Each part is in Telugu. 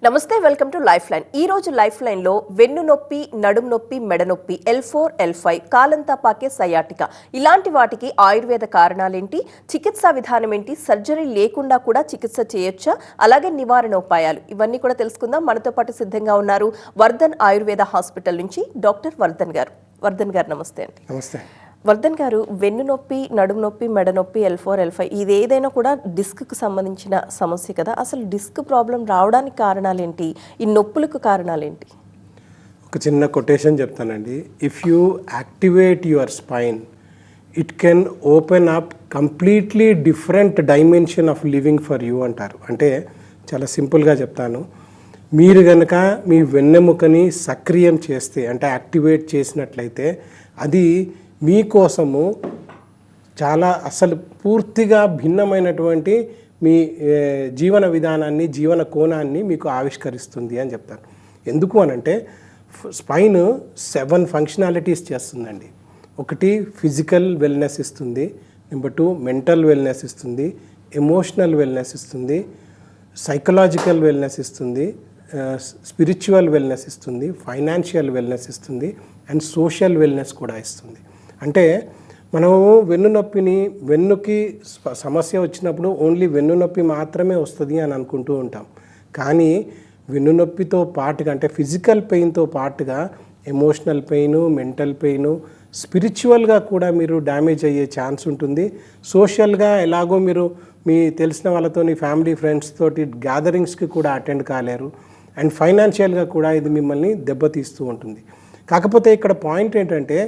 నమస్తే, వెల్కమ్ టు లైఫ్ లైన్. ఈ రోజు లైఫ్ లైన్ లో వెన్ను నొప్పి, నడుము నొప్పి, మెడ నొప్పి, L4, L5, కాలంతా పాకే సయాటికా, ఇలాంటి వాటికి ఆయుర్వేద కారణాలేంటి, చికిత్సా విధానం ఏంటి, సర్జరీ లేకుండా కూడా చికిత్స చేయొచ్చా, అలాగే నివారణ ఉపాయాలు, ఇవన్నీ కూడా తెలుసుకుందాం. మనతో పాటు సిద్ధంగా ఉన్నారు వర్ధన్ ఆయుర్వేద హాస్పిటల్ నుంచి డాక్టర్ వర్ధన్ గారు. వర్ధన్ గారు నమస్తే అండి. నమస్తే. వర్ధన్ గారు, వెన్ను నొప్పి, నడుము నొప్పి, మెడ నొప్పి, L4, L5 ఇది ఏదైనా కూడా డిస్క్కు సంబంధించిన సమస్య కదా. అసలు డిస్క్ ప్రాబ్లం రావడానికి కారణాలేంటి, ఈ నొప్పులకు కారణాలేంటి? ఒక చిన్న కొటేషన్ చెప్తానండి. If you activate your spine, it can open up completely different dimension of living for you అంటారు. అంటే చాలా సింపుల్గా చెప్తాను. మీరు కనుక మీ వెన్నెముకని సక్రియం చేస్తే, అంటే యాక్టివేట్ చేసినట్లయితే, అది మీకోసము చాలా అసలు పూర్తిగా భిన్నమైనటువంటి మీ జీవన విధానాన్ని, జీవన కోణాన్ని మీకు ఆవిష్కరిస్తుంది అని చెప్తాను. ఎందుకు అనంటే స్పైన్ 7 ఫంక్షనాలిటీస్ చేస్తుందండి. ఒకటి ఫిజికల్ వెల్నెస్ ఇస్తుంది, నెంబర్ 2 మెంటల్ వెల్నెస్ ఇస్తుంది, ఎమోషనల్ వెల్నెస్ ఇస్తుంది, సైకలాజికల్ వెల్నెస్ ఇస్తుంది, స్పిరిచువల్ వెల్నెస్ ఇస్తుంది, ఫైనాన్షియల్ వెల్నెస్ ఇస్తుంది, అండ్ సోషల్ వెల్నెస్ కూడా ఇస్తుంది. అంటే మనము వెన్నుకి సమస్య వచ్చినప్పుడు ఓన్లీ వెన్ను నొప్పి మాత్రమే వస్తుంది అని అనుకుంటూ ఉంటాం. కానీ వెన్ను నొప్పితో పాటుగా, అంటే ఫిజికల్ పెయిన్తో పాటుగా ఎమోషనల్ పెయిన్, మెంటల్ పెయిన్, స్పిరిచువల్గా కూడా మీరు డ్యామేజ్ అయ్యే ఛాన్స్ ఉంటుంది. సోషల్గా ఎలాగో మీరు మీ తెలిసిన వాళ్ళతో, ఫ్యామిలీ ఫ్రెండ్స్ తోటి గ్యాదరింగ్స్కి కూడా అటెండ్ కాలేరు. అండ్ ఫైనాన్షియల్గా కూడా ఇది మిమ్మల్ని దెబ్బతీస్తూ ఉంటుంది. కాకపోతే ఇక్కడ పాయింట్ ఏంటంటే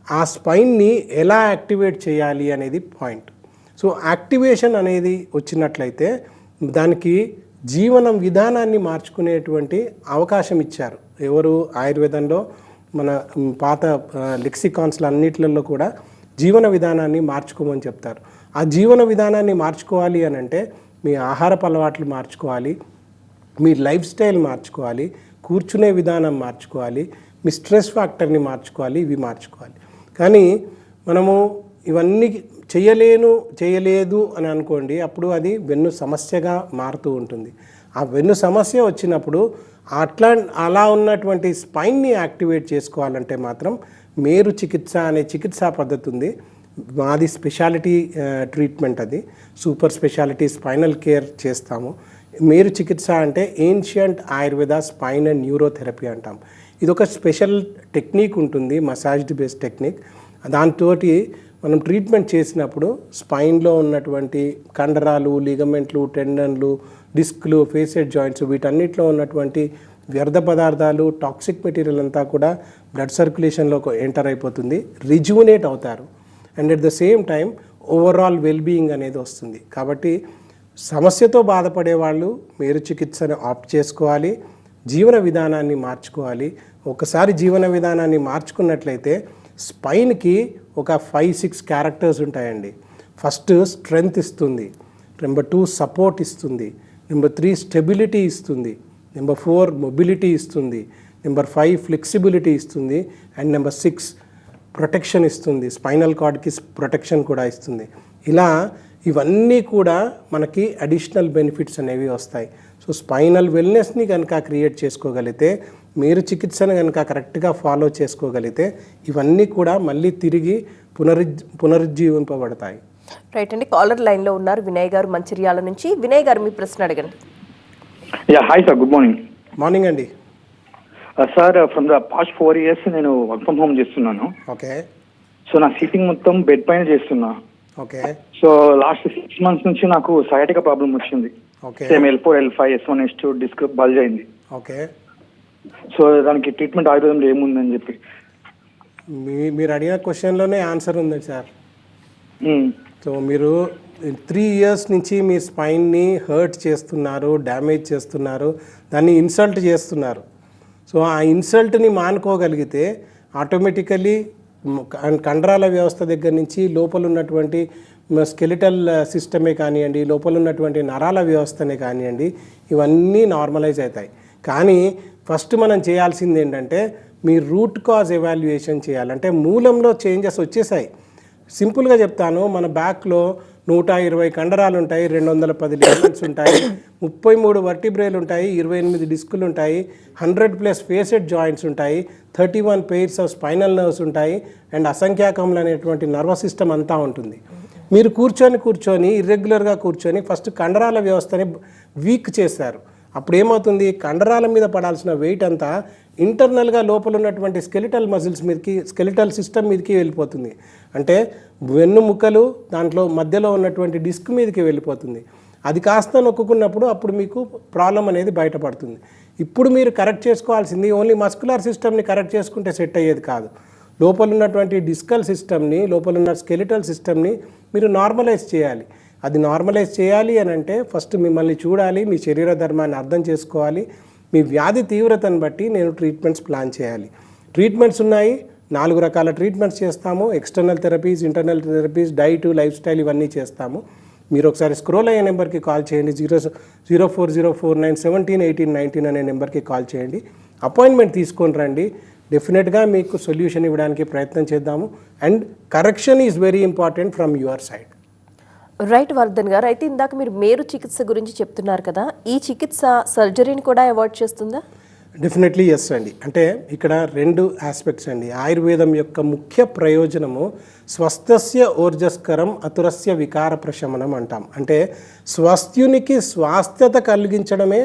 ఆ స్పైన్ని ఎలా యాక్టివేట్ చేయాలి అనేది పాయింట్. సో యాక్టివేషన్ అనేది వచ్చినట్లయితే దానికి జీవనం విధానాన్ని మార్చుకునేటువంటి అవకాశం ఇచ్చారు. ఎవరు? ఆయుర్వేదంలో మన పాత లెక్సికాన్స్ల అన్నిట్లలో కూడా జీవన విధానాన్ని మార్చుకోమని చెప్తారు. ఆ జీవన విధానాన్ని మార్చుకోవాలి అని అంటే మీ ఆహారపు అలవాట్లు మార్చుకోవాలి, మీ లైఫ్ స్టైల్ మార్చుకోవాలి, కూర్చునే విధానం మార్చుకోవాలి, మీ స్ట్రెస్ ఫ్యాక్టర్ని మార్చుకోవాలి, ఇవి మార్చుకోవాలి. కానీ మనము ఇవన్నీ చేయలేదు అని అనుకోండి, అప్పుడు అది వెన్ను సమస్యగా మారుతూ ఉంటుంది. ఆ వెన్ను సమస్య వచ్చినప్పుడు అలా ఉన్నటువంటి స్పైన్ని యాక్టివేట్ చేసుకోవాలంటే మాత్రం మేరు చికిత్స అనే చికిత్సా పద్ధతి ఉంది. మాది స్పెషాలిటీ ట్రీట్మెంట్, అది సూపర్ స్పెషాలిటీ స్పైనల్ కేర్ చేస్తాము. మేరు చికిత్స అంటే ancient Ayurveda spine and neurotherapy అంటాం. ఇది ఒక స్పెషల్ టెక్నిక్ ఉంటుంది, మసాజ్డ్ బేస్డ్ టెక్నిక్. దాంతో మనం ట్రీట్మెంట్ చేసినప్పుడు స్పైన్లో ఉన్నటువంటి కండరాలు, లిగమెంట్లు, టెండన్లు, డిస్క్లు, ఫేసెడ్ జాయింట్స్, వీటన్నిటిలో ఉన్నటువంటి వ్యర్థ పదార్థాలు, టాక్సిక్ మెటీరియల్ అంతా కూడా బ్లడ్ సర్క్యులేషన్లోకి ఎంటర్ అయిపోతుంది, రిజ్యూనేట్ అవుతారు. And at the same time overall wellbeing అనేది వస్తుంది. కాబట్టి సమస్యతో బాధపడే వాళ్ళు మేరు చికిత్సను ఆప్ట్ చేసుకోవాలి, జీవన విధానాన్ని మార్చుకోవాలి. ఒకసారి జీవన విధానాన్ని మార్చుకున్నట్లయితే స్పైన్కి ఒక 5-6 క్యారెక్టర్స్ ఉంటాయండి. ఫస్ట్ స్ట్రెంగ్త్ ఇస్తుంది, నెంబర్ 2 సపోర్ట్ ఇస్తుంది, నెంబర్ 3 స్టెబిలిటీ ఇస్తుంది, నెంబర్ 4 మొబిలిటీ ఇస్తుంది, నెంబర్ 5 ఫ్లెక్సిబిలిటీ ఇస్తుంది, అండ్ నెంబర్ 6 ప్రొటెక్షన్ ఇస్తుంది. స్పైనల్ కార్డ్కి ప్రొటెక్షన్ కూడా ఇస్తుంది. ఇలా ఇవన్నీ కూడా మనకి అడిషనల్ బెనిఫిట్స్ అనేవి వస్తాయి. సో స్పైనల్ వెల్నెస్ని కనుక క్రియేట్ చేసుకోగలిగితే, మీరు చికిత్సను కనుక కరెక్ట్గా ఫాలో చేసుకోగలిగితే, ఇవన్నీ కూడా మళ్ళీ తిరిగి పునరుజ్జీవింపబడతాయి. రైట్ అండి. కాలర్ లైన్లో ఉన్నారు వినయ్ గారు మంచిర్యాల నుంచి. వినయ్ గారు, మీ ప్రశ్న అడగండి. Hi sir, good morning. Morning అండి. Sir, from the past 4 years నేను వర్క్ ఫ్రమ్ హోమ్ చేస్తున్నాను. ఓకే. సో నా సీటింగ్ మొత్తం బెడ్ పైన చేస్తున్నా. ఓకే. సో లాస్ట్ 6 months నుంచి నాకు సయాటికా ప్రాబ్లం వచ్చింది. Okay. Same L4, L5, S1, S2 disc bulge అయింది. ఓకే. సో దానికి ట్రీట్మెంట్ ఆయుర్వేదంలో ఏముందని చెప్పి మీరు అడిగిన క్వశ్చన్లోనే ఆన్సర్ ఉంది సార్. సో మీరు 3 years నుంచి మీ స్పైన్ని హర్ట్ చేస్తున్నారు, డ్యామేజ్ చేస్తున్నారు, దాన్ని ఇన్సల్ట్ చేస్తున్నారు. సో ఆ ఇన్సల్ట్ని మానుకోగలిగితే ఆటోమేటికలీ కండరాల వ్యవస్థ దగ్గర నుంచి లోపల ఉన్నటువంటి స్కెలిటల్ సిస్టమే కానివ్వండి, లోపల ఉన్నటువంటి నరాల వ్యవస్థనే కానివ్వండి, ఇవన్నీ నార్మలైజ్ అవుతాయి. కానీ ఫస్ట్ మనం చేయాల్సింది ఏంటంటే మీ రూట్ కాజ్ ఎవాల్యుయేషన్ చేయాలంటే మూలంలో చేంజెస్ వచ్చేసాయి. సింపుల్గా చెప్తాను, మన బ్యాక్లో 120 కండరాలు ఉంటాయి, 210 లిగమెంట్స్ ఉంటాయి, 33 వర్టిబ్రేలు ఉంటాయి, 28 డిస్కులు ఉంటాయి, 100+ ఫేసెడ్ జాయింట్స్ ఉంటాయి, 31 పెయిర్స్ ఆఫ్ స్పైనల్ నర్వ్స్ ఉంటాయి, అండ్ అసంఖ్యాకములు అనేటువంటి నర్వస్ సిస్టమ్ అంతా ఉంటుంది. మీరు కూర్చొని ఇర్రెగ్యులర్గా కూర్చొని ఫస్ట్ కండరాల వ్యవస్థని వీక్ చేశారు. అప్పుడు ఏమవుతుంది, కండరాల మీద పడాల్సిన వెయిట్ అంతా ఇంటర్నల్గా లోపల ఉన్నటువంటి స్కెలిటల్ మజిల్స్ మీదకి, స్కెలిటల్ సిస్టమ్ మీదకి వెళ్ళిపోతుంది. అంటే వెన్నుముక్కలు దాంట్లో మధ్యలో ఉన్నటువంటి డిస్క్ మీదకి వెళ్ళిపోతుంది. అది కాస్త నొక్కున్నప్పుడు అప్పుడు మీకు ప్రాబ్లం అనేది బయటపడుతుంది. ఇప్పుడు మీరు కరెక్ట్ చేసుకోవాల్సింది ఓన్లీ మస్కులర్ సిస్టమ్ని కరెక్ట్ చేసుకుంటే సెట్ అయ్యేది కాదు. లోపల ఉన్నటువంటి డిస్కల్ సిస్టమ్ని, లోపల ఉన్న స్కెలిటల్ సిస్టమ్ని మీరు నార్మలైజ్ చేయాలి. అది నార్మలైజ్ చేయాలి అని అంటే ఫస్ట్ మిమ్మల్ని చూడాలి, మీ శరీర ధర్మాన్ని అర్థం చేసుకోవాలి, మీ వ్యాధి తీవ్రతను బట్టి నేను ట్రీట్మెంట్స్ ప్లాన్ చేయాలి. ట్రీట్మెంట్స్ ఉన్నాయి, 4 రకాల ట్రీట్మెంట్స్ చేస్తాము. External therapies, internal therapies, diet, life style ఇవన్నీ చేస్తాము. మీరు ఒకసారి స్క్రోల్ అయ్యే నెంబర్కి కాల్ చేయండి, 04049171819 అనే నెంబర్కి కాల్ చేయండి. అపాయింట్మెంట్ తీసుకొని రండి. డెఫినెట్గా మీకు సొల్యూషన్ ఇవ్వడానికి ప్రయత్నం చేద్దాము. And correction is very important from your side. Right Vardhan గారు, అయితే ఇందాక మీరు మేరు చికిత్స గురించి చెప్తున్నారు కదా, ఈ చికిత్స సర్జరీని కూడా అవాయిడ్ చేస్తుందా? డెఫినెట్లీ ఎస్ అండి. అంటే ఇక్కడ 2 ఆస్పెక్ట్స్ అండి. ఆయుర్వేదం యొక్క ముఖ్య ప్రయోజనము స్వస్థస్య ఓర్జస్కరం అతురస్య వికార ప్రశమనం అంటాం. అంటే స్వస్థ్యునికి స్వాస్థ్యత కలిగించడమే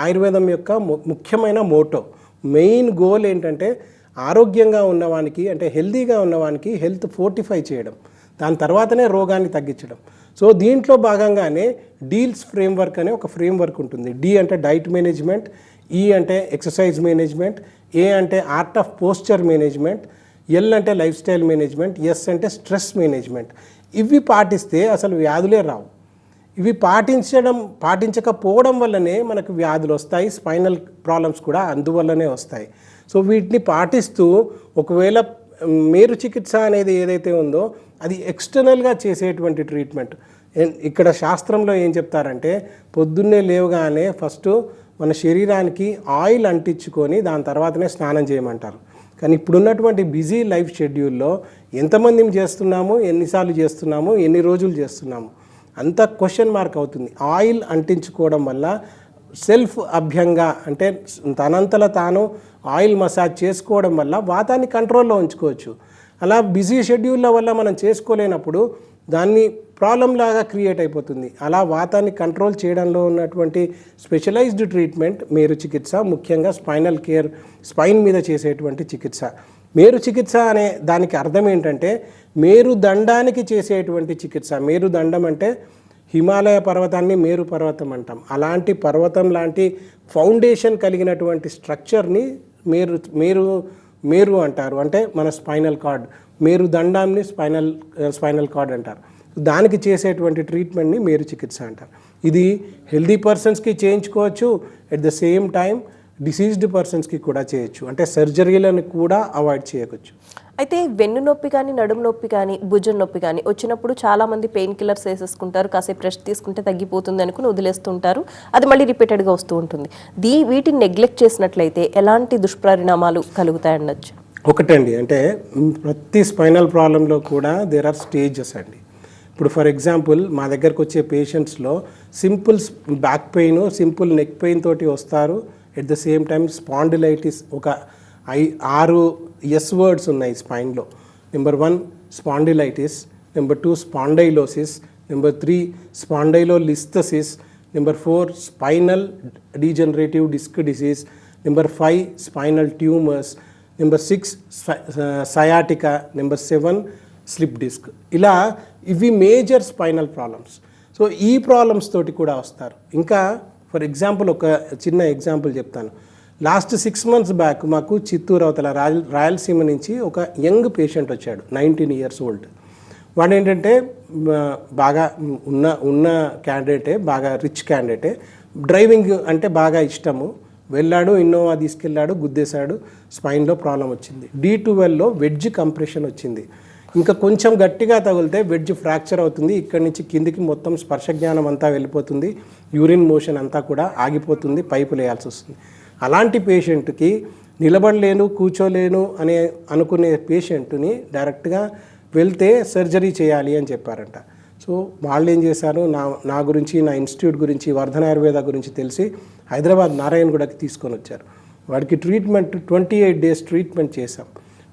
ఆయుర్వేదం యొక్క ముఖ్యమైన మోటో. మెయిన్ గోల్ ఏంటంటే ఆరోగ్యంగా ఉన్నవానికి, అంటే హెల్తీగా ఉన్నవానికి హెల్త్ ఫోర్టిఫై చేయడం, దాని తర్వాతనే రోగాన్ని తగ్గించడం. సో దీంట్లో భాగంగానే డీల్స్ ఫ్రేమ్వర్క్ అనే ఒక ఫ్రేమ్వర్క్ ఉంటుంది. డి అంటే డైట్ మేనేజ్మెంట్, ఈ అంటే ఎక్సర్సైజ్ మేనేజ్మెంట్, ఏ అంటే art of posture management, L అంటే లైఫ్ స్టైల్ మేనేజ్మెంట్, ఎస్ అంటే స్ట్రెస్ మేనేజ్మెంట్. ఇవి పాటిస్తే అసలు వ్యాధులే రావు. ఇవి పాటించకపోవడం వల్లనే మనకు వ్యాధులు వస్తాయి, స్పైనల్ ప్రాబ్లమ్స్ కూడా అందువల్లనే వస్తాయి. సో వీటిని పాటిస్తూ ఒకవేళ మేరు చికిత్స అనేది ఏదైతే ఉందో అది ఎక్స్టర్నల్గా చేసేటువంటి ట్రీట్మెంట్. ఇక్కడ శాస్త్రంలో ఏం చెప్తారంటే పొద్దున్నే లేవగానే ఫస్ట్ మన శరీరానికి ఆయిల్ అంటించుకొని దాని తర్వాతనే స్నానం చేయమంటారు. కానీ ఇప్పుడున్నటువంటి బిజీ లైఫ్ షెడ్యూల్లో ఎంతమంది చేస్తున్నాము, ఎన్నిసార్లు చేస్తున్నాము, ఎన్ని రోజులు చేస్తున్నాము, అంత క్వశ్చన్ మార్క్ అవుతుంది. ఆయిల్ అంటించుకోవడం వల్ల సెల్ఫ్ అభ్యంగా, అంటే తనంతల తాను ఆయిల్ మసాజ్ చేసుకోవడం వల్ల వాతాన్ని కంట్రోల్లో ఉంచుకోవచ్చు. అలా బిజీ షెడ్యూల్ల వల్ల మనం చేసుకోలేనప్పుడు దాన్ని ప్రాబ్లం లాగా క్రియేట్ అయిపోతుంది. అలా వాతాన్ని కంట్రోల్ చేయడంలో ఉన్నటువంటి స్పెషలైజ్డ్ ట్రీట్మెంట్ మేరు చికిత్స, ముఖ్యంగా స్పైనల్ కేర్, స్పైన్ మీద చేసేటువంటి చికిత్స. మేరు చికిత్స అనే దానికి అర్థం ఏంటంటే మేరు దండానికి చేసేటువంటి చికిత్స. మేరు దండం అంటే హిమాలయ పర్వతాన్ని మేరు పర్వతం అంటాం. అలాంటి పర్వతం లాంటి ఫౌండేషన్ కలిగినటువంటి స్ట్రక్చర్ని మేరు అంటారు. అంటే మన స్పైనల్ కార్డ్, మేరు దండాన్ని స్పైనల్ కార్డ్ అంటారు. దానికి చేసేటువంటి ట్రీట్మెంట్ని మేరు చికిత్స అంటారు. ఇది హెల్దీ పర్సన్స్కి చేయించుకోవచ్చు, at the same time diseased పర్సన్స్కి కూడా చేయొచ్చు. అంటే సర్జరీలను కూడా అవాయిడ్ చేయవచ్చు. అయితే వెన్ను నొప్పి కానీ, నడుము నొప్పి కానీ, భుజం నొప్పి కానీ వచ్చినప్పుడు చాలామంది పెయిన్ కిల్లర్స్ వేసేసుకుంటారు, కాసేపు రెస్ట్ తీసుకుంటే తగ్గిపోతుంది అనుకుని వదిలేస్తుంటారు. అది మళ్ళీ రిపీటెడ్గా వస్తూ ఉంటుంది. వీటిని నెగ్లెక్ట్ చేసినట్లయితే ఎలాంటి దుష్పరిణామాలు కలుగుతాయనొచ్చు? ఒకటండి, అంటే ప్రతి స్పైనల్ ప్రాబ్లంలో కూడా దేర్ ఆర్ స్టేజెస్ అండి. ఇప్పుడు ఫర్ ఎగ్జాంపుల్ మా దగ్గరకు వచ్చే పేషెంట్స్లో simple back pain, simple neck pain తోటి వస్తారు. At the same time spondylitis, ఒక 6 ఎస్ వర్డ్స్ ఉన్నాయి స్పైన్లో. Number 1 spondylitis, number 2 spondylosis, number 3 spondylolisthesis, number 4 spinal degenerative disc disease, number 5 spinal tumours, number 6 sciatica, number 7 slip disc. ఇలా ఇవి మేజర్ స్పైనల్ ప్రాబ్లమ్స్. సో ఈ ప్రాబ్లమ్స్ తోటి కూడా వస్తారు. ఇంకా ఫర్ ఎగ్జాంపుల్ ఒక చిన్న ఎగ్జాంపుల్ చెప్తాను. లాస్ట్ 6 months బ్యాక్ మాకు చిత్తూరు అవతల రాయలసీమ నుంచి ఒక యంగ్ పేషెంట్ వచ్చాడు, 19 years old. వాడు ఏంటంటే బాగా ఉన్న క్యాండిడేటే, బాగా రిచ్ క్యాండిడేటే, డ్రైవింగ్ అంటే బాగా ఇష్టము. వెళ్ళాడు, ఇన్నోవా తీసుకెళ్ళాడు, గుద్దేశాడు, స్పైన్లో ప్రాబ్లం వచ్చింది. D12లో వెడ్జ్ కంప్రెషన్ వచ్చింది. ఇంకా కొంచెం గట్టిగా తగిలితే వెడ్జ్ ఫ్రాక్చర్ అవుతుంది. ఇక్కడి నుంచి కిందికి మొత్తం స్పర్శ జ్ఞానం అంతా వెళ్ళిపోతుంది, యూరిన్ మోషన్ అంతా కూడా ఆగిపోతుంది, పైపులు వేయాల్సి వస్తుంది. అలాంటి పేషెంట్కి నిలబడలేను, కూర్చోలేను అనుకునే పేషెంట్ని డైరెక్ట్గా వెళ్తే సర్జరీ చేయాలి అని చెప్పారంట. సో సో వాళ్ళు ఏం చేశారు, నా గురించి, నా ఇన్స్టిట్యూట్ గురించి, వర్ధన ఆయుర్వేద గురించి తెలిసి హైదరాబాద్ నారాయణగూడకి తీసుకొని వచ్చారు. వాడికి ట్రీట్మెంట్ 28 డేస్ ట్రీట్మెంట్ చేశాం.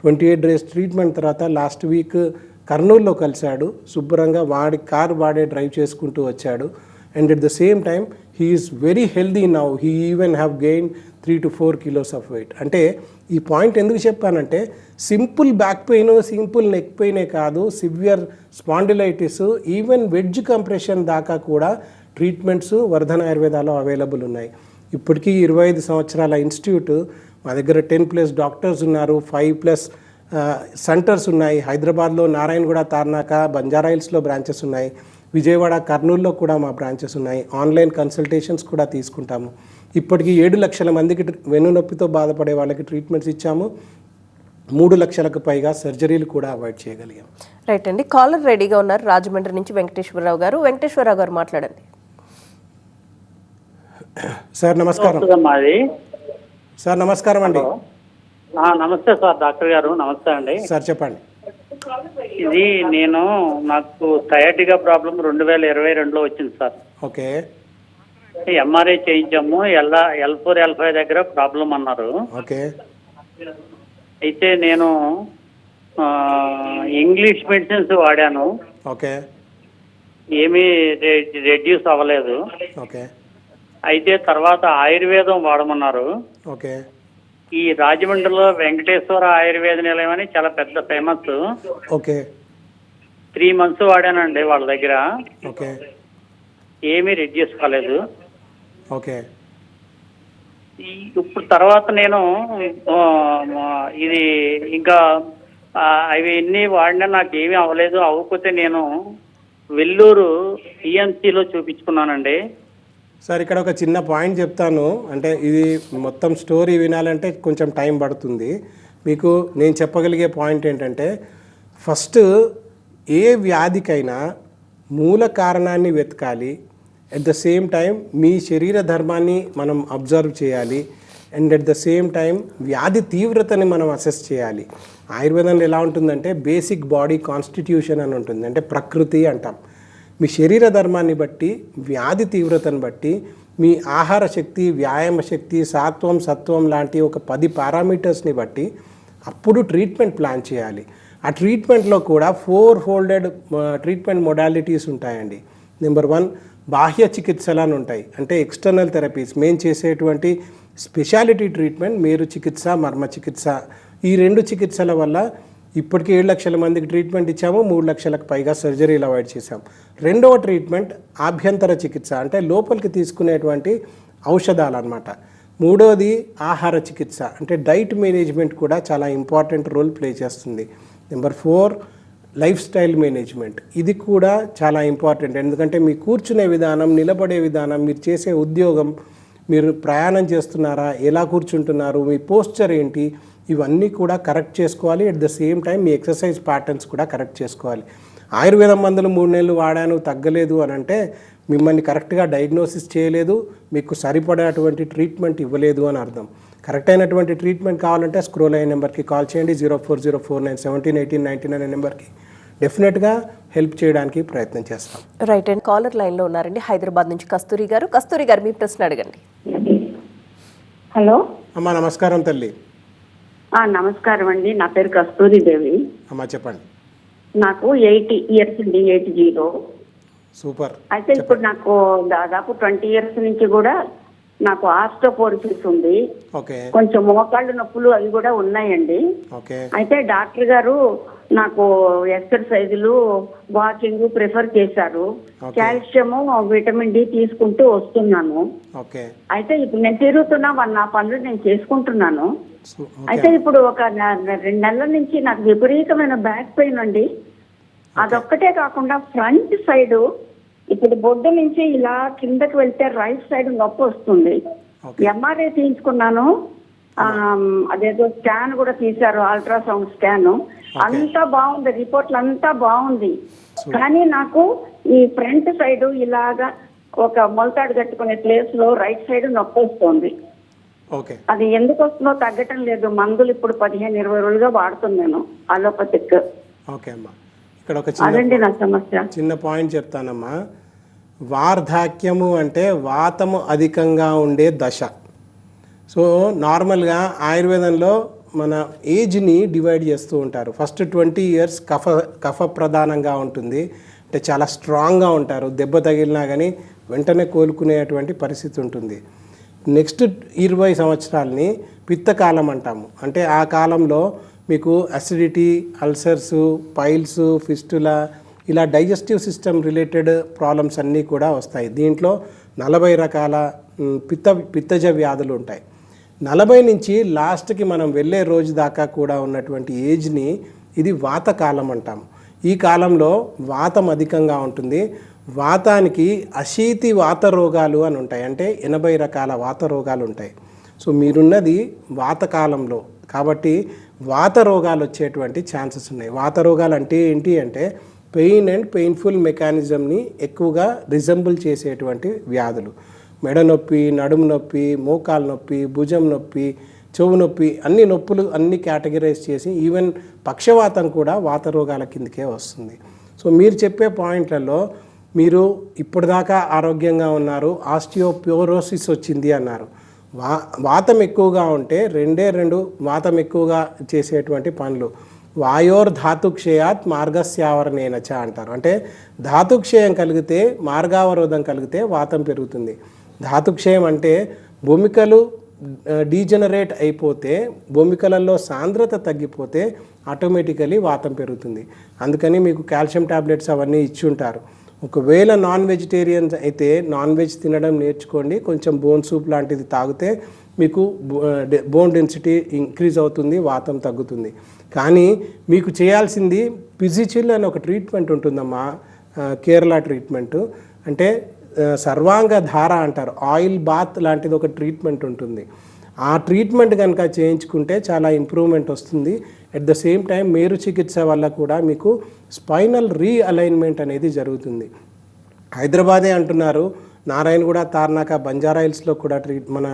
28 డేస్ ట్రీట్మెంట్ తర్వాత లాస్ట్ వీక్ కర్నూలులో కలిశాడు. శుభ్రంగా వాడి కారు వాడే డ్రైవ్ చేసుకుంటూ వచ్చాడు. And at the same time he is very healthy now. He even have gain 3 to 4 kilos of weight. అంటే ఈ పాయింట్ ఎందుకు చెప్పానంటే simple back pain, simple neck పెయినే కాదు, severe spondylitis, even wedge compression దాకా కూడా ట్రీట్మెంట్స్ వర్ధన ఆయుర్వేదాలో అవైలబుల్ ఉన్నాయి. ఇప్పటికీ 25 సంవత్సరాల ఇన్స్టిట్యూట్, మా దగ్గర 10+ డాక్టర్స్ ఉన్నారు, 5+ సెంటర్స్ ఉన్నాయి. హైదరాబాద్లో నారాయణగూడ, తార్నాక, బంజారాహిల్స్లో బ్రాంచెస్ ఉన్నాయి. విజయవాడ, కర్నూలులో కూడా మా బ్రాంచెస్ ఉన్నాయి. ఆన్లైన్ కన్సల్టేషన్స్ కూడా తీసుకుంటాము. ఇప్పటికీ 7 లక్షల మందికి వెన్నునొప్పితో బాధపడే వాళ్ళకి ట్రీట్మెంట్స్ ఇచ్చాము. 3 లక్షలకు పైగా సర్జరీలు కూడా అవాయిడ్ చేయగలిగాం. రైట్ అండి, కాలర్ రెడీగా ఉన్నారు రాజమండ్రి నుంచి వెంకటేశ్వరరావు గారు. వెంకటేశ్వరరావు గారు మాట్లాడండి. సార్ నమస్కారం. సార్ నమస్కారం అండి. నమస్తే సార్, డాక్టర్ గారు నమస్తే అండి. సార్ చెప్పండి. ఇది నాకు సయాటికా ప్రాబ్లం 2022లో వచ్చింది సార్. ఓకే. ఎంఆర్ఐ చేయించాము. L4 L5 దగ్గర ప్రాబ్లం అన్నారు. ఓకే. అయితే నేను ఇంగ్లీష్ మెడిసిన్స్ వాడాను. ఓకే. ఏమీ రెడ్యూస్ అవ్వలేదు. ఓకే. అయితే తర్వాత ఆయుర్వేదం వాడమన్నారు. ఓకే. ఈ రాజమండ్రిలో వెంకటేశ్వర ఆయుర్వేద నిలయం అని చాలా పెద్ద ఫేమస్. ఓకే. 3 months వాడానండి వాళ్ళ దగ్గర. ఓకే. ఏమీ రెడ్యూస్ కాలేదు. ఓకే. ఇప్పుడు తర్వాత నేను ఇది ఇంకా అవి ఎన్ని వాడినా నాకు ఏమీ అవ్వలేదు. అవ్వకపోతే నేను వెల్లూరు PMCలో చూపించుకున్నానండి. సార్ ఇక్కడ ఒక చిన్న పాయింట్ చెప్తాను. అంటే ఇది మొత్తం స్టోరీ వినాలంటే కొంచెం టైం పడుతుంది. మీకు నేను చెప్పగలిగే పాయింట్ ఏంటంటే, ఫస్ట్ ఏ వ్యాధికైనా మూల కారణాన్ని వెతకాలి. అట్ ద సేమ్ టైం మీ శరీర ధర్మాన్ని మనం అబ్జర్వ్ చేయాలి. And at the same time వ్యాధి తీవ్రతని మనం అసెస్ చేయాలి. ఆయుర్వేదంలో ఎలా ఉంటుందంటే బేసిక్ బాడీ కాన్స్టిట్యూషన్ అని ఉంటుంది, అంటే ప్రకృతి అంటాం. మీ శరీర ధర్మాన్ని బట్టి, వ్యాధి తీవ్రతను బట్టి, మీ ఆహార శక్తి, వ్యాయామ శక్తి, సాత్వం, సత్వం లాంటి ఒక 10 పారామీటర్స్ని బట్టి అప్పుడు ట్రీట్మెంట్ ప్లాన్ చేయాలి. ఆ ట్రీట్మెంట్లో కూడా 4-folded ట్రీట్మెంట్ మొడాలిటీస్ ఉంటాయండి. నెంబర్ 1 బాహ్య చికిత్సలు అని ఉంటాయి, అంటే ఎక్స్టర్నల్ థెరపీస్. మేము చేసేటువంటి స్పెషాలిటీ ట్రీట్మెంట్ మేరు చికిత్స, మర్మ చికిత్స. ఈ 2 చికిత్సల వల్ల ఇప్పటికీ 7 లక్షల మందికి ట్రీట్మెంట్ ఇచ్చాము. 3 లక్షలకు పైగా సర్జరీలు అవాయిడ్ చేశాం. రెండవ ట్రీట్మెంట్ ఆభ్యంతర చికిత్స, అంటే లోపలికి తీసుకునేటువంటి ఔషధాలు అన్నమాట. మూడవది ఆహార చికిత్స, అంటే డైట్ మేనేజ్మెంట్ కూడా చాలా ఇంపార్టెంట్ రోల్ ప్లే చేస్తుంది. Number 4 life style management. ఇది కూడా చాలా ఇంపార్టెంట్. ఎందుకంటే మీ కూర్చునే విధానం, నిలబడే విధానం, మీరు చేసే ఉద్యోగం, మీరు ప్రయాణం చేస్తున్నారా, ఎలా కూర్చుంటున్నారు, మీ పోస్చర్ ఏంటి, ఇవన్నీ కూడా కరెక్ట్ చేసుకోవాలి. At the same time me exercise patterns కూడా కరెక్ట్ చేసుకోవాలి. ఆయుర్వేదం మందులు 3 నెలలు వాడాను తగ్గలేదు అని అంటే మిమ్మల్ని కరెక్ట్గా డయాగ్నోసిస్ చేయలేదు, మీకు సరిపడేటువంటి ట్రీట్మెంట్ ఇవ్వలేదు అని అర్థం. కరెక్ట్ అయినటువంటి ట్రీట్మెంట్ కావాలంటే స్క్రోల్ అయ్యే నెంబర్కి కాల్ చేయండి. 0404971899 అనే నెంబర్కి డెఫినెట్గా హెల్ప్ చేయడానికి ప్రయత్నం చేస్తాం. రైట్ అండ్ కాలర్ లైన్లో ఉన్నారండి హైదరాబాద్ నుంచి కస్తూరి గారు. కస్తూరి గారు మీ ప్రశ్న అడగండి. హలో అమ్మా నమస్కారం తల్లి. నమస్కారం అండి, నా పేరు కస్తూరి దేవి. అమ్మా చెప్పండి. నాకు 80 years అండి, 80. సూపర్. అయితే ఇప్పుడు నాకు దాదాపు 20 years నుంచి కూడా నాకు ఆస్టోపోరోసిస్ ఉంది. ఓకే. కొంచెం మోకాళ్ళు నొప్పులు అవి కూడా ఉన్నాయండి. ఓకే. అయితే డాక్టర్ గారు నాకు ఎక్సర్సైజులు, వాకింగ్ ప్రిఫర్ చేశారు. కాల్షియము, విటమిన్ డి తీసుకుంటూ వస్తున్నాను. ఓకే. అయితే ఇప్పుడు నేను తిరుగుతున్నా, నా పనులు నేను చేసుకుంటున్నాను. అయితే ఇప్పుడు ఒక 2 నెలల నుంచి నాకు విపరీతమైన బ్యాక్ పెయిన్ అండి. అదొక్కటే కాకుండా ఫ్రంట్ సైడ్ ఇప్పుడు బొడ్డు నుంచి ఇలా కిందకి వెళ్తే రైట్ సైడ్ నొప్పి వస్తుంది. ఎంఆర్ఐ తీయించుకున్నాను, అదేదో స్కాన్ కూడా తీశారు, అల్ట్రాసౌండ్ స్కాన్. అంతా బాగుంది, రిపోర్ట్లు అంతా బాగుంది. కానీ నాకు ఈ ఫ్రంట్ సైడ్ ఇలాగా ఒక మొలతాడు కట్టుకునే ప్లేస్ లో రైట్ సైడ్ నొప్పి వస్తుంది. అది ఎందుకు వస్తుందో తగ్గటం లేదు. మందులు ఇప్పుడు 15-20 రోజులుగా వాడుతున్నాను అలోపతిక్. ఓకే అమ్మా, ఇక్కడ ఒక అదండి నా సమస్య. చిన్న పాయింట్ చెప్తానమ్మా. వార్ధాక్యము అంటే వాతము అధికంగా ఉండే దశ. సో నార్మల్గా ఆయుర్వేదంలో మన ఏజ్ని డివైడ్ చేస్తూ ఉంటారు. ఫస్ట్ 20 years కఫ ప్రధానంగా ఉంటుంది, అంటే చాలా స్ట్రాంగ్గా ఉంటారు, దెబ్బ తగిలినా కానీ వెంటనే కోలుకునేటువంటి పరిస్థితి ఉంటుంది. నెక్స్ట్ 20 సంవత్సరాలని పిత్తకాలం అంటాము. అంటే ఆ కాలంలో మీకు అసిడిటీ, అల్సర్స్, పైల్స్, ఫిస్టులా ఇలా డైజెస్టివ్ సిస్టమ్ రిలేటెడ్ ప్రాబ్లమ్స్ అన్నీ కూడా వస్తాయి. దీంట్లో 40 రకాల పిత్తజ వ్యాధులు ఉంటాయి. 40 నుంచి లాస్ట్కి మనం వెళ్ళే రోజు దాకా కూడా ఉన్నటువంటి ఏజ్ని ఇది వాతకాలం అంటాం. ఈ కాలంలో వాతం అధికంగా ఉంటుంది. వాతానికి అశీతి వాత రోగాలు అని ఉంటాయి, అంటే 80 రకాల వాత రోగాలు ఉంటాయి. సో మీరున్నది వాతకాలంలో కాబట్టి వాత రోగాలు వచ్చేటువంటి ఛాన్సెస్ ఉన్నాయి. వాత రోగాలు అంటే ఏంటి అంటే పెయిన్ అండ్ పెయిన్ఫుల్ మెకానిజంని ఎక్కువగా రిజంబుల్ చేసేటువంటి వ్యాధులు. మెడ నొప్పి, నడుము నొప్పి, మోకాలు నొప్పి, భుజం నొప్పి, చెవు నొప్పి, అన్ని నొప్పులు అన్ని కేటగిరైజ్ చేసి ఈవెన్ పక్షవాతం కూడా వాత రోగాల కిందకే వస్తుంది. సో మీరు చెప్పే పాయింట్లలో మీరు ఇప్పటిదాకా ఆరోగ్యంగా ఉన్నారు, ఆస్టియోపోరోసిస్ వచ్చింది అన్నారు. వాతం ఎక్కువగా ఉంటే రెండు వాతం ఎక్కువగా చేసేటువంటి పనులు. వాయోర్ ధాతుక్షయాత్ మార్గస్యావరణేనచ అంటారు. అంటే ధాతుక్షయం కలిగితే మార్గావరోధం కలిగితే వాతం పెరుగుతుంది. ధాతుక్షయం అంటే భూమికలు డీజనరేట్ అయిపోతే, భూమికలలో సాంద్రత తగ్గిపోతే ఆటోమేటికలీ వాతం పెరుగుతుంది. అందుకని మీకు కాల్షియం టాబ్లెట్స్ అవన్నీ ఇచ్చి ఉంటారు. ఒకవేళ నాన్ వెజిటేరియన్స్ అయితే నాన్ వెజ్ తినడం నేర్చుకోండి, కొంచెం బోన్ సూప్ లాంటిది తాగితే మీకు బోన్ డెన్సిటీ ఇంక్రీజ్ అవుతుంది, వాతం తగ్గుతుంది. కానీ మీకు చేయాల్సింది పిజిచిల్ అని ఒక ట్రీట్మెంట్ ఉంటుందమ్మా, కేరళ ట్రీట్మెంట్. అంటే సర్వాంగ ధార అంటారు, ఆయిల్ బాత్ లాంటిది ఒక ట్రీట్మెంట్ ఉంటుంది. ఆ ట్రీట్మెంట్ కనుక చేయించుకుంటే చాలా ఇంప్రూవ్మెంట్ వస్తుంది. అట్ ద సేమ్ టైం మేరు చికిత్స వల్ల కూడా మీకు స్పైనల్ రీఅలైన్మెంట్ అనేది జరుగుతుంది. హైదరాబాదే అంటున్నారు, నారాయణగూడ, తార్నాక, బంజారా హిల్స్లో కూడా మన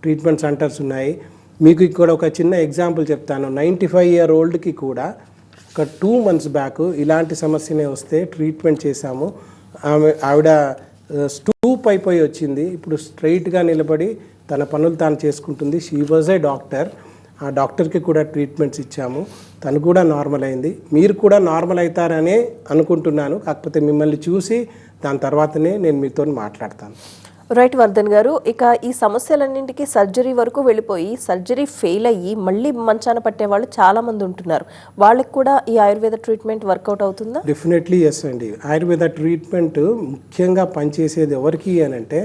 ట్రీట్మెంట్ సెంటర్స్ ఉన్నాయి. మీకు ఇక్కడ ఒక చిన్న ఎగ్జాంపుల్ చెప్తాను. 95-year-oldకి కూడా ఒక 2 months బ్యాక్ ఇలాంటి సమస్యనే వస్తే ట్రీట్మెంట్ చేశాము. ఆవిడ స్టూప్ అయిపోయి వచ్చింది, ఇప్పుడు స్ట్రైట్గా నిలబడి తన పనులు తాను చేసుకుంటుంది. She was a doctor. ఆ డాక్టర్కి కూడా ట్రీట్మెంట్స్ ఇచ్చాము, తను కూడా నార్మల్ అయింది. మీరు కూడా నార్మల్ అవుతారనే అనుకుంటున్నాను, కాకపోతే మిమ్మల్ని చూసి దాని తర్వాతనే నేను మీతో మాట్లాడతాను. రైట్ వర్ధన్ గారు, ఇక ఈ సమస్యలన్నింటికి సర్జరీ వరకు వెళ్ళిపోయి సర్జరీ ఫెయిల్ అయ్యి మళ్ళీ మంచాన పట్టే వాళ్ళు చాలా మంది ఉంటున్నారు. వాళ్ళకి కూడా ఈ ఆయుర్వేద ట్రీట్మెంట్ వర్కౌట్ అవుతుందా? డెఫినెట్లీ ఎస్ అండి. ఆయుర్వేద ట్రీట్మెంట్ ముఖ్యంగా పనిచేసేది ఎవరికి అని అంటే,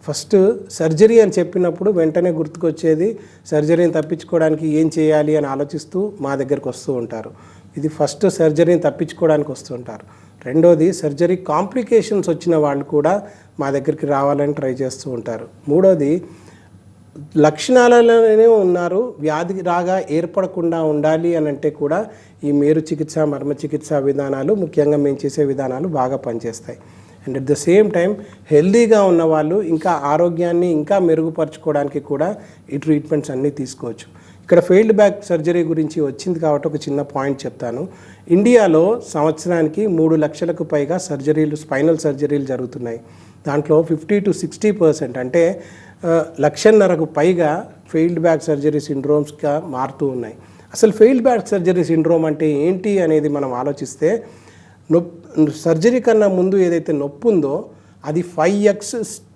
ఫస్ట్ సర్జరీ అని చెప్పినప్పుడు వెంటనే గుర్తుకొచ్చేది సర్జరీని తప్పించుకోవడానికి ఏం చేయాలి అని ఆలోచిస్తూ మా దగ్గరకు వస్తూ ఉంటారు. ఇది ఫస్ట్ సర్జరీని తప్పించుకోవడానికి వస్తూ ఉంటారు. రెండోది సర్జరీ కాంప్లికేషన్స్ వచ్చిన వాళ్ళు కూడా మా దగ్గరికి రావాలని ట్రై చేస్తూ ఉంటారు. మూడోది లక్షణాలలోనే ఉన్నారు, వ్యాధి రాగా ఏర్పడకుండా ఉండాలి అని అంటే కూడా ఈ మేరు చికిత్స, మర్మ చికిత్స విధానాలు, ముఖ్యంగా మేము చేసే విధానాలు బాగా పనిచేస్తాయి. And at the same time హెల్దీగా ఉన్న వాళ్ళు ఇంకా ఆరోగ్యాన్ని ఇంకా మెరుగుపరచుకోవడానికి కూడా ఈ ట్రీట్మెంట్స్ అన్నీ తీసుకోవచ్చు. ఇక్కడ ఫెయిల్డ్ బ్యాక్ సర్జరీ గురించి వచ్చింది కాబట్టి ఒక చిన్న పాయింట్ చెప్తాను. ఇండియాలో సంవత్సరానికి 3 లక్షలకు పైగా సర్జరీలు, స్పైనల్ సర్జరీలు జరుగుతున్నాయి. దాంట్లో 50 to 60% అంటే 1,50,000కు పైగా ఫెయిల్డ్ బ్యాక్ సర్జరీ సిండ్రోమ్స్గా మారుతూ ఉన్నాయి. అసలు ఫెయిల్డ్ బ్యాక్ సర్జరీ సిండ్రోమ్ అంటే ఏంటి అనేది మనం ఆలోచిస్తే, సర్జరీ కన్నా ముందు ఏదైతే నొప్పి ఉందో అది 5x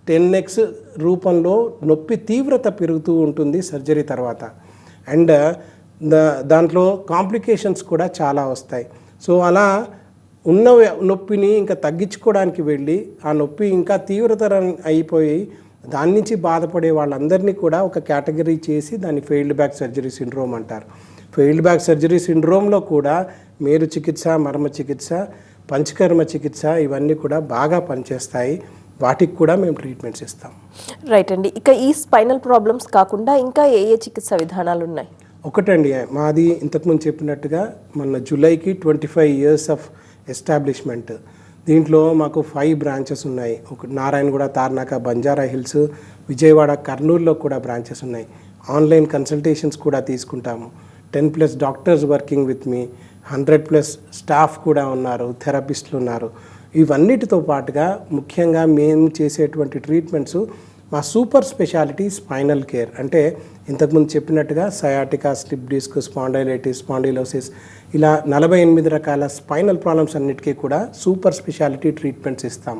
10x రూపంలో నొప్పి తీవ్రత పెరుగుతూ ఉంటుంది సర్జరీ తర్వాత. అండ్ దాంట్లో కాంప్లికేషన్స్ కూడా చాలా వస్తాయి. సో అలా ఉన్న నొప్పిని ఇంకా తగ్గించుకోవడానికి వెళ్ళి ఆ నొప్పి ఇంకా తీవ్రతరం అయిపోయి దాని నుంచి బాధపడే వాళ్ళందరినీ కూడా ఒక కేటగిరీ చేసి దాన్ని ఫెయిల్డ్ బ్యాక్ సర్జరీ సిండ్రోమ్ అంటారు. ఫెయిల్డ్ బ్యాక్ సర్జరీ సిండ్రోమ్లో కూడా మేరు చికిత్స, మర్మ చికిత్స, పంచకర్మ చికిత్స ఇవన్నీ కూడా బాగా పనిచేస్తాయి. వాటికి కూడా మేము ట్రీట్మెంట్స్ ఇస్తాం. రైట్ అండి. ఇక ఈ స్పైనల్ ప్రాబ్లమ్స్ కాకుండా ఇంకా ఏ చికిత్స విధానాలు ఉన్నాయి? ఒకటండి, మాది ఇంతకుముందు చెప్పినట్టుగా మన జూలైకి 25 years ఆఫ్ ఎస్టాబ్లిష్మెంట్. దీంట్లో మాకు 5 బ్రాంచెస్ ఉన్నాయి. ఒక నారాయణగూడ, తార్నాక, బంజారా హిల్స్, విజయవాడ, కర్నూలులో కూడా బ్రాంచెస్ ఉన్నాయి. ఆన్లైన్ కన్సల్టేషన్స్ కూడా తీసుకుంటాము. 10+ doctors working with me. 100+ staff కూడా ఉన్నారు, థెరపిస్టులు ఉన్నారు. ఇవన్నిటితో పాటుగా ముఖ్యంగా మేము చేసేటువంటి ట్రీట్మెంట్స్ మా సూపర్ స్పెషాలిటీ స్పైనల్ కేర్. అంటే ఇంతకుముందు చెప్పినట్టుగా sciatica, slip disc, spondylitis, spondylosis ఇలా 48 రకాల స్పైనల్ ప్రాబ్లమ్స్ అన్నిటికీ కూడా సూపర్ స్పెషాలిటీ ట్రీట్మెంట్స్ ఇస్తాం.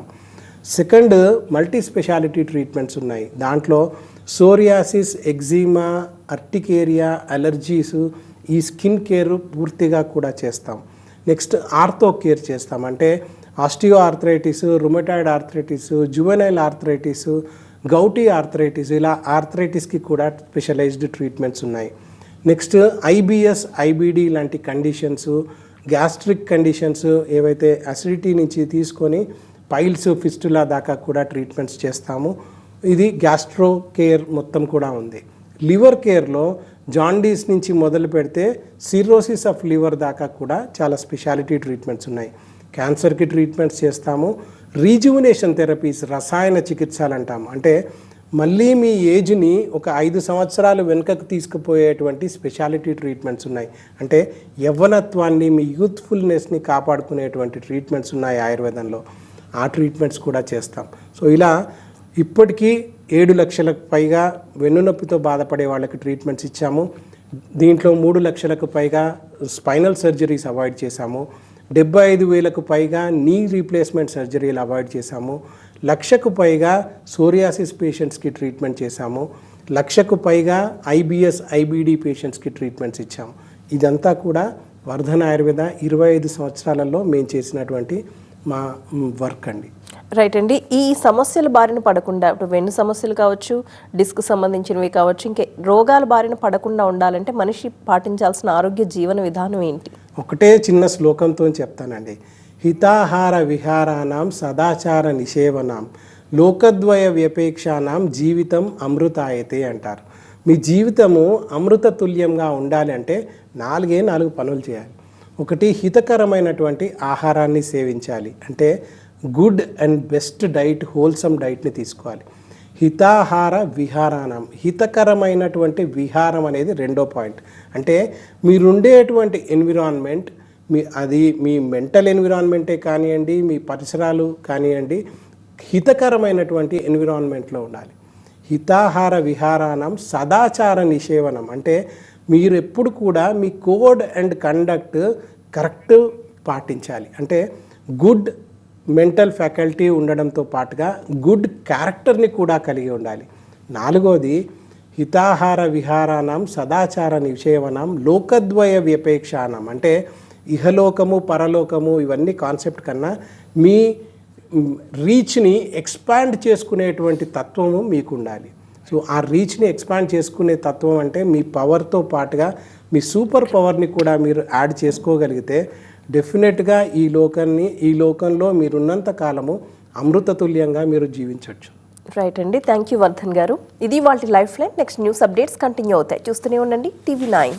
సెకండ్, మల్టీ స్పెషాలిటీ ట్రీట్మెంట్స్ ఉన్నాయి. దాంట్లో సోరియాసిస్, ఎగ్జిమా, అర్టికేరియా, అలర్జీస్, ఈ స్కిన్ కేర్ పూర్తిగా కూడా చేస్తాం. నెక్స్ట్ ఆర్థో కేర్ చేస్తాం. అంటే osteoarthritis, rheumatoid arthritis, juvenile arthritis, gouty arthritis ఇలా ఆర్థరైటిస్కి కూడా స్పెషలైజ్డ్ ట్రీట్మెంట్స్ ఉన్నాయి. నెక్స్ట్ ఐబిఎస్, ఐబిడి లాంటి కండిషన్స్, గ్యాస్ట్రిక్ కండిషన్స్ ఏవైతే అసిడిటీ నుంచి తీసుకొని పైల్స్, ఫిస్టులా దాకా కూడా ట్రీట్మెంట్స్ చేస్తాము. ఇది గ్యాస్ట్రో కేర్ మొత్తం కూడా ఉంది. లివర్ కేర్లో జాండీస్ నుంచి మొదలు పెడితే సిర్రోసిస్ ఆఫ్ లివర్ దాకా కూడా చాలా స్పెషాలిటీ ట్రీట్మెంట్స్ ఉన్నాయి. క్యాన్సర్కి ట్రీట్మెంట్స్ చేస్తాము. రీజువినేషన్ థెరపీస్, రసాయన చికిత్సలు అంటాము. అంటే మళ్ళీ మీ ఏజ్ని ఒక 5 సంవత్సరాలు వెనుకకు తీసుకుపోయేటువంటి స్పెషాలిటీ ట్రీట్మెంట్స్ ఉన్నాయి. అంటే యవ్వనత్వాన్ని, మీ యూత్ఫుల్నెస్ని కాపాడుకునేటువంటి ట్రీట్మెంట్స్ ఉన్నాయి ఆయుర్వేదంలో. ఆ ట్రీట్మెంట్స్ కూడా చేస్తాం. సో ఇలా ఇప్పటికీ 7 లక్షలకు పైగా వెన్నునొప్పితో బాధపడే వాళ్ళకి ట్రీట్మెంట్స్ ఇచ్చాము. దీంట్లో 3 లక్షలకు పైగా స్పైనల్ సర్జరీస్ అవాయిడ్ చేశాము. 75,000కు పైగా నీ రీప్లేస్మెంట్ సర్జరీలు అవాయిడ్ చేశాము. 1,00,000కు పైగా సోరియాసిస్ పేషెంట్స్కి ట్రీట్మెంట్ చేశాము. 1,00,000కు పైగా ఐబిఎస్, ఐబిడి పేషెంట్స్కి ట్రీట్మెంట్స్ ఇచ్చాము. ఇదంతా కూడా వర్ధన్ ఆయుర్వేద 25 సంవత్సరాలలో మేము చేసినటువంటి మా వర్క్ అండి. రైట్ అండి. ఈ సమస్యల బారిన పడకుండా, ఇప్పుడు వెన్ను సమస్యలు కావచ్చు, డిస్క్ సంబంధించినవి కావచ్చు, ఇంకే రోగాల బారిన పడకుండా ఉండాలంటే మనిషి పాటించాల్సిన ఆరోగ్య జీవన విధానం ఏంటి? ఒకటే చిన్న శ్లోకంతో చెప్తానండి. హితాహార విహారానాం సదాచార నిషేవనాం లోకద్వయ వ్యపేక్షానాం జీవితం అమృతాయతే అంటారు. మీ జీవితము అమృత తుల్యంగా ఉండాలి అంటే 4 పనులు చేయాలి. ఒకటి, హితకరమైనటువంటి ఆహారాన్ని సేవించాలి. అంటే good and best diet, wholesome డైట్ని తీసుకోవాలి. హితాహార విహారానం, హితకరమైనటువంటి విహారం అనేది రెండో పాయింట్. అంటే మీరుండేటువంటి ఎన్విరాన్మెంట్, అది మీ మెంటల్ ఎన్విరాన్మెంటే కానివ్వండి, మీ పరిసరాలు కానివ్వండి, హితకరమైనటువంటి ఎన్విరాన్మెంట్లో ఉండాలి. హితాహార విహారానం సదాచార నిషేవనం అంటే మీరు ఎప్పుడు కూడా మీ కోడ్ అండ్ కండక్ట్ కరెక్ట్ పాటించాలి. అంటే గుడ్ మెంటల్ ఫ్యాకల్టీ ఉండడంతో పాటుగా గుడ్ క్యారెక్టర్ని కూడా కలిగి ఉండాలి. 4వది, హితాహార విహారానం సదాచార నిషేవనం లోకద్వయ వ్యపేక్షానం అంటే ఇహలోకము, పరలోకము ఇవన్నీ కాన్సెప్ట్ కన్నా మీ రీచ్ని ఎక్స్పాండ్ చేసుకునేటువంటి తత్వము మీకు ఉండాలి. సో ఆ రీచ్ని ఎక్స్పాండ్ చేసుకునే తత్వం అంటే మీ పవర్తో పాటుగా మీ సూపర్ పవర్ని కూడా మీరు యాడ్ చేసుకోగలిగితే డెఫినెట్గా ఈ లోకంలో మీరున్నంత కాలము అమృతతుల్యంగా మీరు జీవించవచ్చు. రైట్ అండి. థ్యాంక్ యూ వర్ధన్ గారు. ఇది వాళ్ళ life line. Next news updates continue అవుతాయి. చూస్తూనే ఉండండి TV9.